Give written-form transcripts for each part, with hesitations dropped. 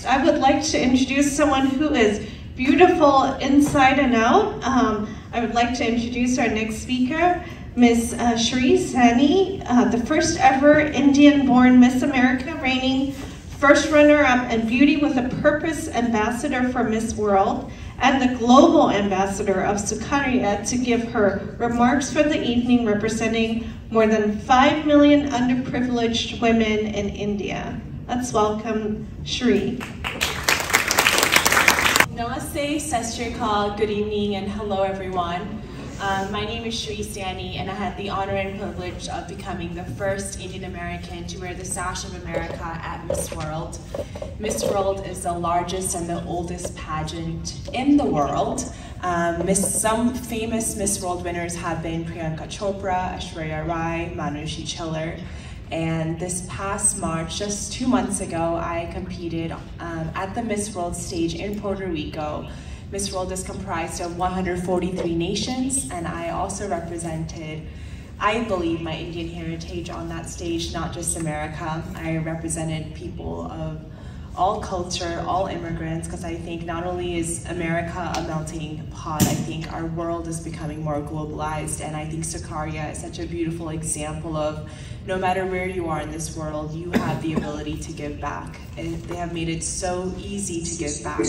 I would like to introduce someone who is beautiful inside and out. I would like to introduce our next speaker, Miss Shree Saini, the first ever Indian-born Miss America, reigning first runner-up and Beauty with a Purpose Ambassador for Miss World, and the Global Ambassador of Sukarya, to give her remarks for the evening, representing more than 5 million underprivileged women in India. Let's welcome Shree. Namaste, Sat Shri Akal, good evening, and hello everyone. My name is Shree Saini, and I had the honor and privilege of becoming the first Indian American to wear the sash of America at Miss World. Miss World is the largest and the oldest pageant in the world. Some famous Miss World winners have been Priyanka Chopra, Aishwarya Rai, Manushi Chiller. And this past March, just 2 months ago, I competed at the Miss World stage in Puerto Rico. Miss World is comprised of 143 nations, and I also represented, I believe, my Indian heritage on that stage, not just America. I represented people of all culture, all immigrants, because I think not only is America a melting pot, I think our world is becoming more globalized, and I think Sukarya is such a beautiful example of no matter where you are in this world, you have the ability to give back. And they have made it so easy to give back.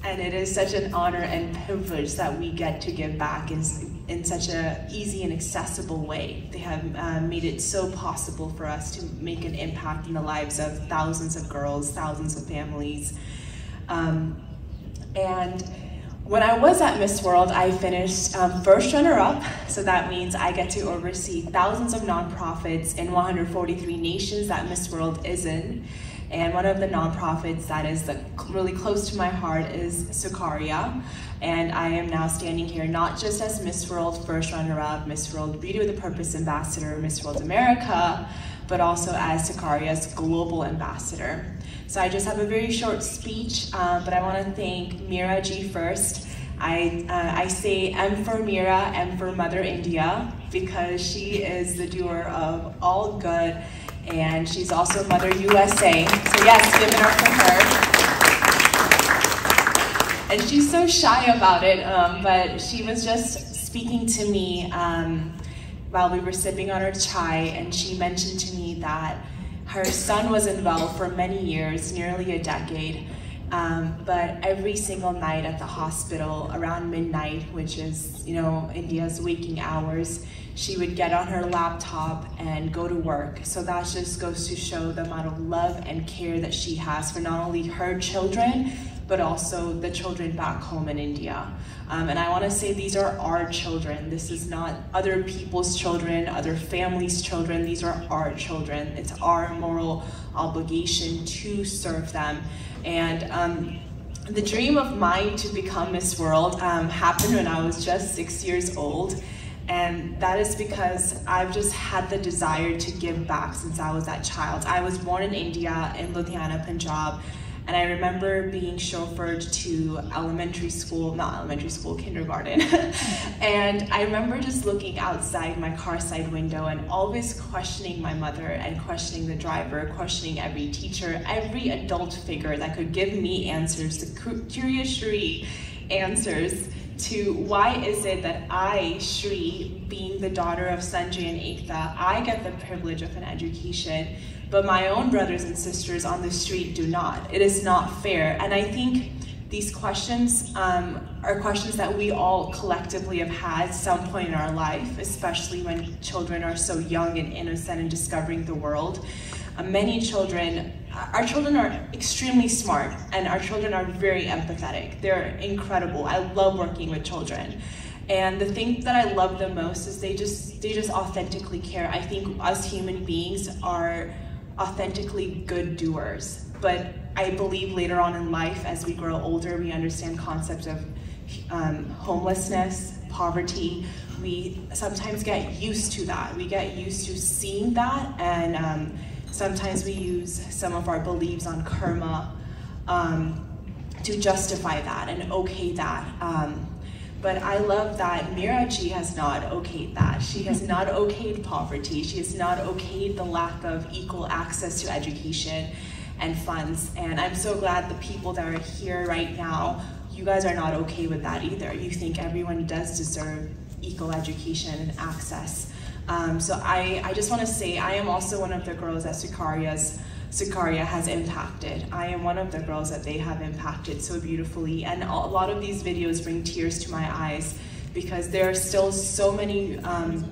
And it is such an honor and privilege that we get to give back in such an easy and accessible way. They have made it so possible for us to make an impact in the lives of thousands of girls, thousands of families. And when I was at Miss World, I finished first runner-up, so that means I get to oversee thousands of nonprofits in 143 nations that Miss World is in. And one of the nonprofits that is really close to my heart is Sukarya. And I am now standing here not just as Miss World first runner-up, Miss World Beauty with a Purpose Ambassador, Miss World America, but also as Sukarya's Global Ambassador. So I just have a very short speech, but I want to thank Meera ji first. I say M for Meera, M for Mother India, because she is the doer of all good, and she's also Mother USA. So yes, give it up for her. And she's so shy about it, but she was just speaking to me while we were sipping on our chai, and she mentioned to me that her son was unwell for many years, nearly a decade, but every single night at the hospital around midnight, which is, you know, India's waking hours, she would get on her laptop and go to work. So that just goes to show the amount of love and care that she has for not only her children, but also the children back home in India. And I want to say these are our children. This is not other people's children, other families' children. These are our children. It's our moral obligation to serve them. And the dream of mine to become Miss World happened when I was just 6 years old. And that is because I've just had the desire to give back since I was that child. I was born in India, in Ludhiana, Punjab, and I remember being chauffeured to kindergarten. And I remember just looking outside my car side window and always questioning my mother and questioning the driver, questioning every teacher, every adult figure that could give me answers, the curious Shree answers to why is it that I, Shree, being the daughter of Sanjay and Ekta, I get the privilege of an education, but my own brothers and sisters on the street do not. It is not fair. And I think these questions are questions that we all collectively have had at some point in our life, especially when children are so young and innocent and discovering the world. Many children, our children are extremely smart, and our children are very empathetic. They're incredible. I love working with children. And the thing that I love the most is they just authentically care. I think us human beings are authentically good doers. But I believe later on in life, as we grow older, we understand concepts of homelessness, poverty. We sometimes get used to that. We get used to seeing that, and sometimes we use some of our beliefs on karma to justify that and okay that. But I love that Meera ji has not okayed that. She has not okayed poverty. She has not okayed the lack of equal access to education. and funds. And I'm so glad the people that are here right now, you guys are not okay with that either. You think everyone does deserve equal education and access. So I just want to say, I am also one of the girls that Sukarya has impacted. I am one of the girls that they have impacted so beautifully, and a lot of these videos bring tears to my eyes because there are still so many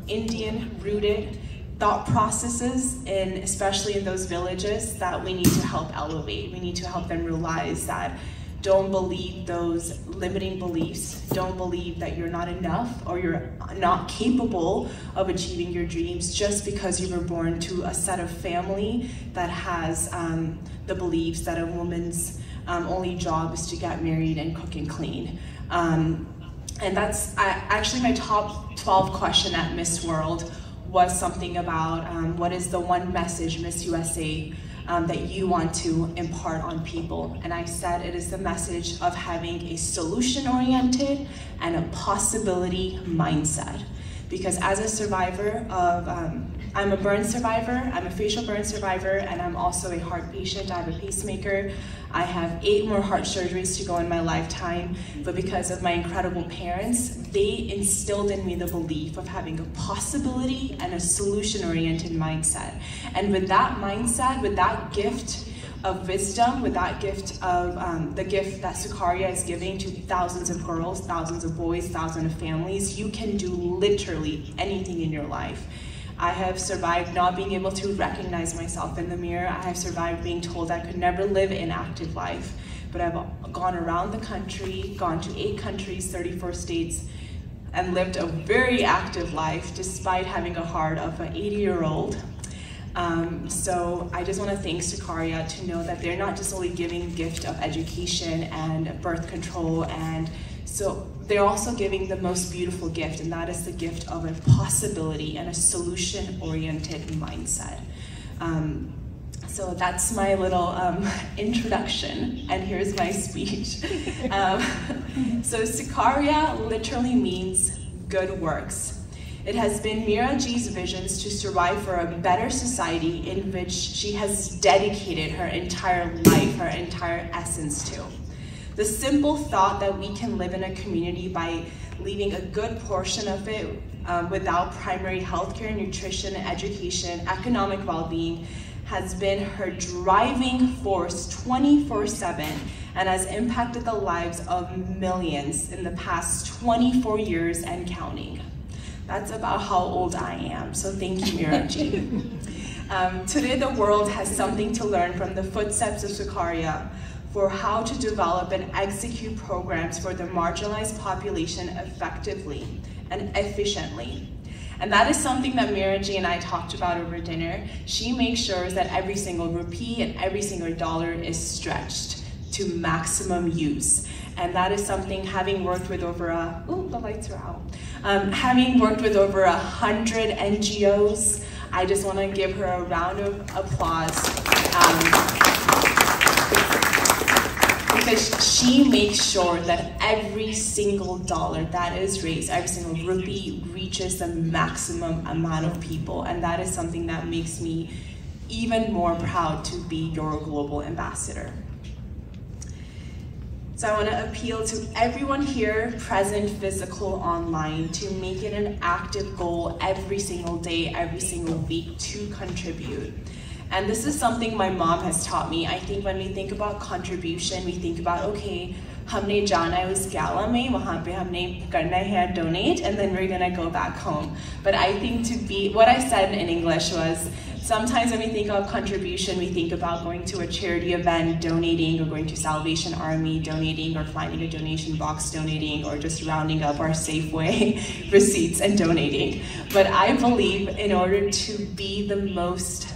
Indian-rooted thought processes, especially in those villages, that we need to help elevate. We need to help them realize that don't believe those limiting beliefs. Don't believe that you're not enough or you're not capable of achieving your dreams just because you were born to a set of family that has the beliefs that a woman's only job is to get married and cook and clean. And that's actually my top 12 question at Miss World was something about what is the one message, Miss USA, that you want to impart on people. And I said it is the message of having a solution-oriented and a possibility mindset. Because as a survivor of, I'm a burn survivor, I'm a facial burn survivor, and I'm also a heart patient. I have a pacemaker. I have 8 more heart surgeries to go in my lifetime, but because of my incredible parents, they instilled in me the belief of having a possibility and a solution-oriented mindset. And with that mindset, with that gift of wisdom, with that gift of the gift that Sukarya is giving to thousands of girls, thousands of boys, thousands of families, you can do literally anything in your life. I have survived not being able to recognize myself in the mirror. I have survived being told I could never live an active life. But I've gone around the country, gone to 8 countries, 34 states, and lived a very active life despite having a heart of an 80-year-old. So I just want to thank Sukarya to know that they're not just only giving gift of education and birth control, and so they're also giving the most beautiful gift, and that is the gift of a possibility and a solution-oriented mindset. So that's my little introduction, and here's my speech. So Sukarya literally means good works. It has been Meera Ji's visions to strive for a better society in which she has dedicated her entire life, her entire essence to. The simple thought that we can live in a community by leaving a good portion of it without primary healthcare, nutrition, education, economic well-being has been her driving force 24/7 and has impacted the lives of millions in the past 24 years and counting. That's about how old I am, so thank you, Meera Ji. Today the world has something to learn from the footsteps of Sukarya for how to develop and execute programs for the marginalized population effectively and efficiently. And that is something that Meera Ji and I talked about over dinner. She makes sure that every single rupee and every single dollar is stretched to maximum use. And that is something, having worked with over the lights are out. Having worked with over 100 NGOs, I just want to give her a round of applause. Because she makes sure that every single dollar that is raised, every single rupee reaches the maximum amount of people. And that is something that makes me even more proud to be your global ambassador. So I want to appeal to everyone here, present, physical, online, to make it an active goal every single day, every single week to contribute. And this is something my mom has taught me. I think when we think about contribution, we think about, okay, हमने जाना है उस gala में, वहाँ पे हमने करना है donate, and then we're gonna go back home. But I think what I said in English was, sometimes when we think of contribution, we think about going to a charity event, donating, or going to Salvation Army, donating, or finding a donation box, donating, or just rounding up our Safeway receipts and donating. But I believe in order to be the most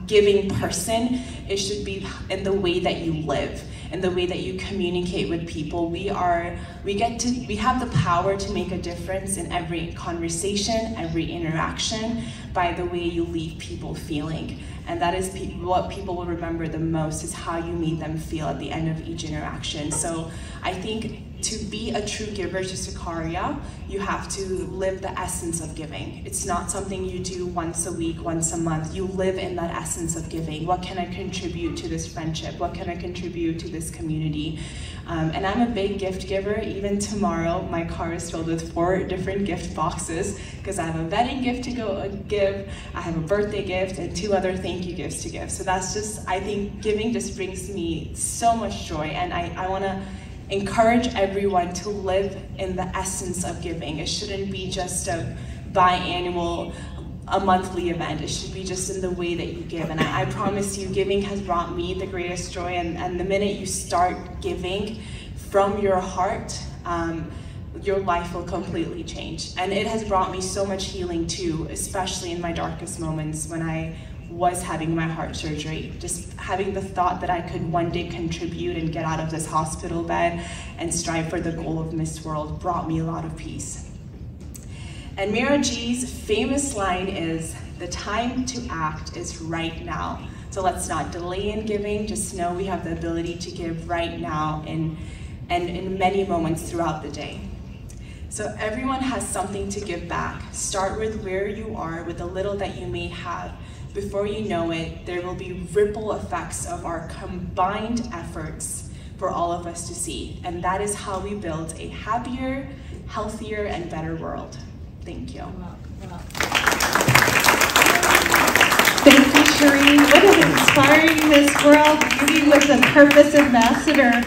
giving person, it should be in the way that you live, in the way that you communicate with people. We have the power to make a difference in every conversation, every interaction, by the way you leave people feeling. And that is what people will remember the most, is how you made them feel at the end of each interaction. So I think to be a true giver to Sukarya, you have to live the essence of giving. It's not something you do once a week, once a month. You live in that essence of giving. What can I contribute to this friendship? What can I contribute to this community? And I'm a big gift giver. Even tomorrow, my car is filled with 4 different gift boxes because I have a wedding gift to go give, I have a birthday gift, and 2 other thank you gifts to give. So that's just, I think giving just brings me so much joy, and I want to encourage everyone to live in the essence of giving. It shouldn't be just a biannual, a monthly event. It should be just in the way that you give. And I promise you, giving has brought me the greatest joy. And the minute you start giving from your heart, your life will completely change. And it has brought me so much healing too, especially in my darkest moments when I was having my heart surgery. Just having the thought that I could one day contribute and get out of this hospital bed and strive for the goal of Miss World brought me a lot of peace. And Meera Ji's famous line is, "The time to act is right now." So let's not delay in giving, just know we have the ability to give right now and in many moments throughout the day. So everyone has something to give back. Start with where you are, with the little that you may have. Before you know it, there will be ripple effects of our combined efforts for all of us to see. And that is how we build a happier, healthier, and better world. Thank you. Thank you, Shree. What an inspiring Miss World Beauty with a Purpose Ambassador.